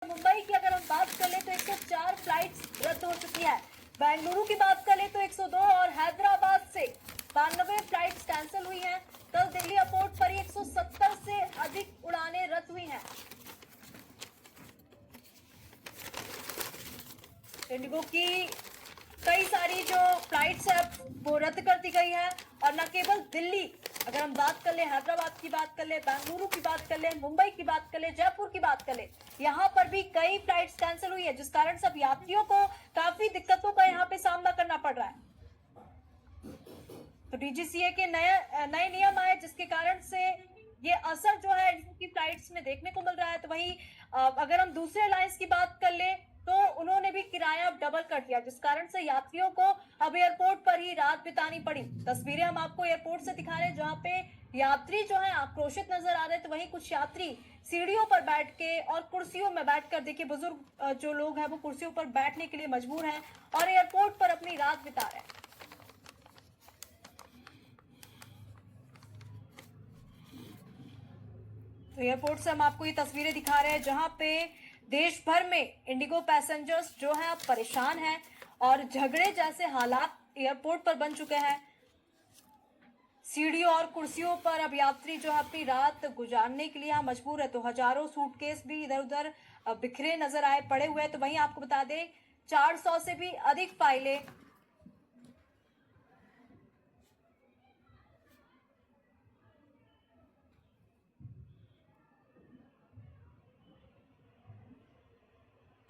मुंबई की अगर हम बात कर ले तो 104 फ्लाइट्स रद्द हो चुकी है। बेंगलुरु की बात कर ले तो 102 और हैदराबाद से 92 फ्लाइट्स कैंसिल हुई हैं। कल दिल्ली एयरपोर्ट पर ही 170 से अधिक उड़ानें रद्द हुई हैं। इंडिगो की कई सारी जो फ्लाइट्स है वो रद्द कर दी गई है। और न केवल दिल्ली, अगर हम बात कर ले हैदराबाद की बात कर ले, बेंगलुरु की बात कर ले, मुंबई की बात कर ले, जयपुर की बात कर ले, यहाँ पर भी कई फ्लाइट्स कैंसिल हुई है, जिस कारण सब यात्रियों को काफी दिक्कतों का यहाँ पे सामना करना पड़ रहा है। तो डीजीसीए के नए नियम आए जिसके कारण से ये असर जो है इनकी फ्लाइट्स में देखने को मिल रहा है। तो वहीं अगर हम दूसरे एयरलाइंस की बात कर ले तो उन्होंने भी किराया अब डबल कर दिया, जिस कारण से यात्रियों को अब एयरपोर्ट पर ही रात बितानी पड़ी। तस्वीरें हम आपको एयरपोर्ट से दिखा रहे हैं जहां पे यात्री जो है आक्रोशित नजर आ रहे हैं। तो वहीं कुछ यात्री सीढ़ियों पर बैठ के और कुर्सियों में बैठकर, देखिए बुजुर्ग जो लोग हैं वो कुर्सियों पर बैठने के लिए मजबूर हैं और एयरपोर्ट पर अपनी रात बिता रहे हैं। तो एयरपोर्ट से हम आपको ये तस्वीरें दिखा रहे हैं जहां पे देश भर में इंडिगो पैसेंजर्स जो है अब परेशान हैं और झगड़े जैसे हालात एयरपोर्ट पर बन चुके हैं। सीढ़ियों और कुर्सियों पर अब यात्री जो है अपनी रात गुजारने के लिए मजबूर है। तो हजारों सूटकेस भी इधर उधर बिखरे नजर आए पड़े हुए। तो वहीं आपको बता दें 400 से भी अधिक फाइलें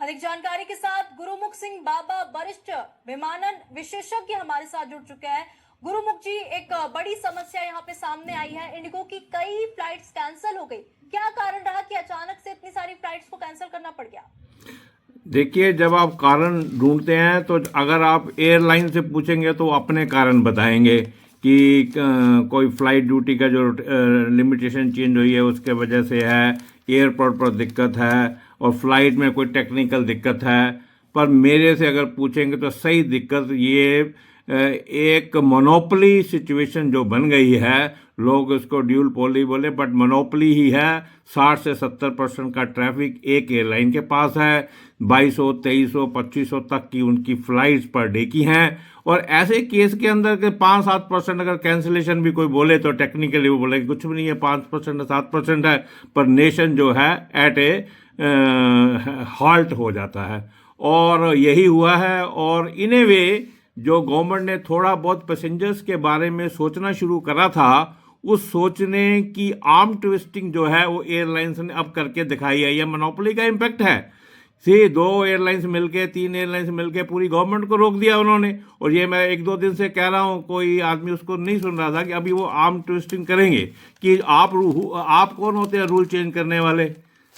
अधिक जानकारी के साथ गुरुमुख सिंह बाबा वरिष्ठ विमानन विशेषज्ञ हमारे साथ जुड़ चुके हैं। गुरुमुख जी, एक बड़ी समस्या यहाँ पे सामने आई है, इंडिगो की कई फ्लाइट्स कैंसिल हो गई। क्या कारण रहा कि अचानक से इतनी सारी फ्लाइट्स को कैंसिल करना पड़ गया? देखिए, जब आप कारण ढूंढते हैं तो अगर आप एयरलाइन से पूछेंगे तो अपने कारण बताएंगे कि कोई फ्लाइट ड्यूटी का जो लिमिटेशन चेंज हुई है उसके वजह से है, एयरपोर्ट पर दिक्कत है और फ्लाइट में कोई टेक्निकल दिक्कत है। पर मेरे से अगर पूछेंगे तो सही दिक्कत ये एक मोनोपोली सिचुएशन जो बन गई है, लोग उसको ड्यूल पोली बोले बट मोनोपोली ही है। 60 से 70% का ट्रैफिक एक एयरलाइन के पास है। 2200, 2300, 2500 तक की उनकी फ्लाइट्स पर डे की हैं। और ऐसे केस के अंदर के 5-7% अगर कैंसिलेशन भी कोई बोले तो टेक्निकली वो बोले कि कुछ भी नहीं है, 5% 7% है, पर नेशन जो है एट ए हॉल्ट हो जाता है। और यही हुआ है। और इन ए वे जो गवर्नमेंट ने थोड़ा बहुत पैसेंजर्स के बारे में सोचना शुरू करा था, उस सोचने की आर्म ट्विस्टिंग जो है वो एयरलाइंस ने अब करके दिखाई है। यह मोनोपोली का इम्पैक्ट है। 2 एयरलाइंस मिलके, 3 एयरलाइंस मिलके पूरी गवर्नमेंट को रोक दिया उन्होंने। और ये मैं 1-2 दिन से कह रहा हूँ, कोई आदमी उसको नहीं सुन रहा था कि अभी वो आर्म ट्विस्टिंग करेंगे कि आप कौन होते हैं रूल चेंज करने वाले।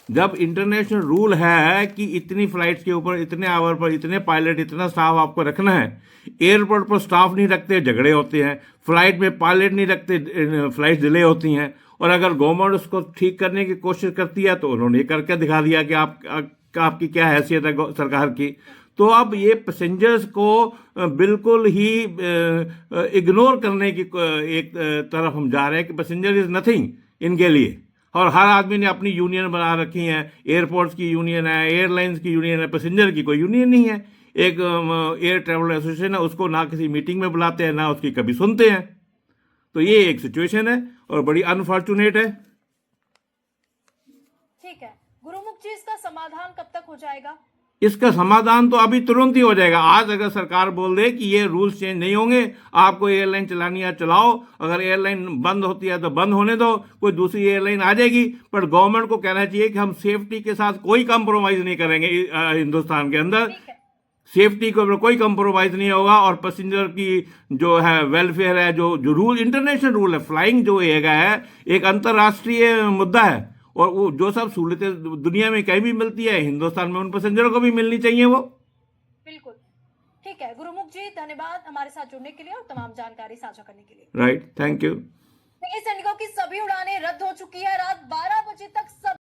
जब इंटरनेशनल रूल है कि इतनी फ्लाइट्स के ऊपर इतने आवर पर इतने पायलट, इतना स्टाफ आपको रखना है, एयरपोर्ट पर स्टाफ नहीं रखते, झगड़े होते हैं। फ्लाइट में पायलट नहीं रखते, फ्लाइट डिले होती हैं। और अगर गवर्नमेंट उसको ठीक करने की कोशिश करती है तो उन्होंने ये करके दिखा दिया कि आपकी क्या हैसियत है सरकार की। तो अब ये पैसेंजर्स को बिल्कुल ही इग्नोर करने की एक तरफ हम जा रहे हैं कि पैसेंजर इज नथिंग इनके लिए। और हर आदमी ने अपनी यूनियन बना रखी है। एयरपोर्ट्स की यूनियन है, एयरलाइंस की यूनियन है, पैसेंजर की कोई यूनियन नहीं है। एक एयर ट्रैवल एसोसिएशन है, उसको ना किसी मीटिंग में बुलाते हैं ना उसकी कभी सुनते हैं। तो ये एक सिचुएशन है और बड़ी अनफॉर्चुनेट है। ठीक है गुरुमुख जी, इसका समाधान कब तक हो जाएगा? इसका समाधान तो अभी तुरंत ही हो जाएगा। आज अगर सरकार बोल दे कि ये रूल्स चेंज नहीं होंगे, आपको एयरलाइन चलानी है चलाओ, अगर एयरलाइन बंद होती है तो बंद होने दो, कोई दूसरी एयरलाइन आ जाएगी। पर गवर्नमेंट को कहना चाहिए कि हम सेफ्टी के साथ कोई कंप्रोमाइज नहीं करेंगे। हिंदुस्तान के अंदर सेफ्टी को कोई कंप्रोमाइज नहीं होगा। और पैसेंजर की जो है वेलफेयर है, जो रूल, इंटरनेशनल रूल है, फ्लाइंग जो है एक अंतर्राष्ट्रीय मुद्दा है। और वो जो सब सहूलतें दुनिया में कहीं भी मिलती है, हिंदुस्तान में उन पैसेंजरों को भी मिलनी चाहिए वो। बिल्कुल ठीक है गुरुमुख जी, धन्यवाद हमारे साथ जुड़ने के लिए और तमाम जानकारी साझा करने के लिए। Right, thank you. इस इंडिगो की सभी उड़ानें रद्द हो चुकी है। रात 12 बजे तक सब